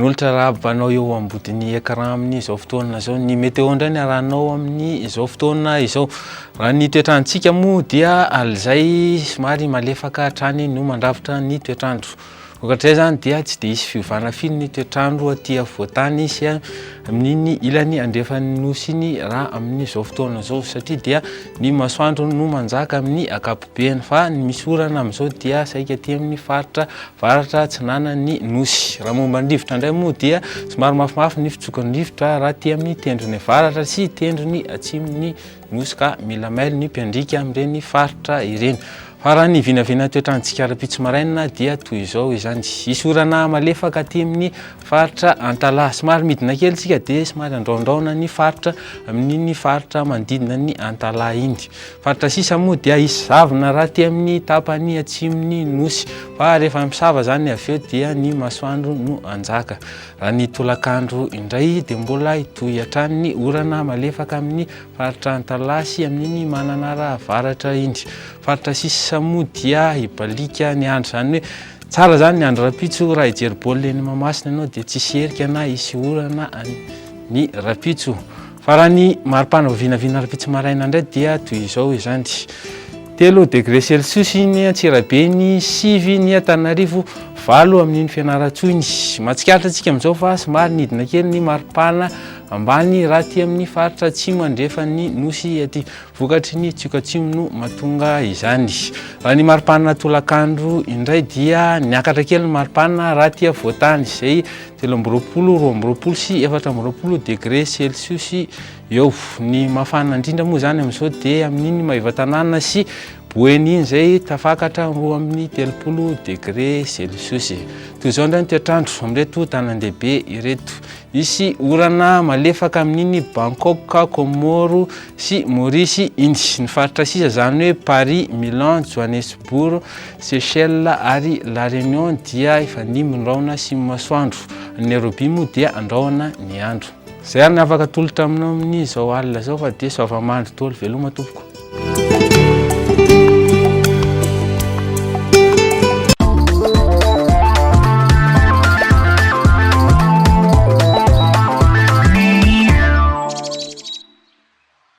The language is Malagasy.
olitra raha mpanao eo ambodin'ny écran amin'izao fotoana zao ny météo indray ny arahanao amin'ny izao fotoana izao. Raha ny toetrandrontsika moa dia alzay somary malefaka hatrany no mandravitra ny toetrandro. Okatrizay zany dia tsy dia hisy fiovana firy ny toetrandro aty afovoantany sy amin'iny ilany andrefan'ny nosy iny raha amin'izao fotoana zao satria dia ny masoandro no manjaka amin'ny ankapobeny fa ny misy orana amin'izao dia saika aty amin'ny varatra atsinanan'ny nosy. Raha momba ny rivotra indray moa dia somary mafimafy ny fitsokan'ny rivotra raha aty amin'ny tendrony varatra sy tendrony atsimon'ny nosy ka mila mailo ny mpiandrika amin'ireny faritra ireny. Fa raha ny vinavina toetrandrontsika ara-pitso maraina dia toy izao izany. Hisy orana malefaka aty amin'ny faritra Antalaha. Somary midina kely tsika dia somary andraondraona ny faritra amin'iny faritra manodidina ny Antalaha iny. Faritra sisa moa dia hisy zavona raha aty amin'ny tapany atsimon'ny nosy. Fa rehefa misava zany avy eo dia ny masoandro no anjaka. Raha ny tolakandro indray dia mbola hitohy hatrany ny orana malefaka amin'ny faritra Antalaha sy amin'iny Mananara avaratra iny. Faritra sisa moa dia hibalika ny andro zany hoe tsara zany ny andro rapitso raha hijery baolina eny Mahamasina ianao dia tsisy herika na hisy orana ny rapitso. Fa raha ny maripana vinavina rapitso maraina indray dia toy izao izany. 3 degré Celsius ny Antsirabe, ny 9 ny Antananarivo, 8 amin'iny Fianarantsoa. Mahatsikaritra antsika amin'izao fa somary nidina kely ny maripana ambany raha aty amin'ny faritra atsimo andrefan'ny nosy aty vokatry ny tsioka atsimo no mahatonga izany. Raha ny maripana tolakandro indray dia niakatra kely ny maripana raha aty afovoantany izay 3 20 sy 4 degré Celsius eo. Ny mafana indrindra moa zany amin'izao dia amin'iny Maivatanana sy Boeny iny izay tafakatra roa amin'ny 30 degré Celsius. Toy izao indray ny toetrandro amin'ireto tanan-dehibe ireto. Hisy orana malefaka amin'iny Bangkok, Comore sy Maurice iny. Ny faritra sisa zany hoe Paris, Milan, Johannesburg, Seychelles ary La Réunion dia efa ny mindraona sy masoandro. Ny Nairobi moa dia andraona ny andro. Zay ary ny afaka tolotra aminao amin'izao alina zao fa dia soava mandry tolo veloma tompoko.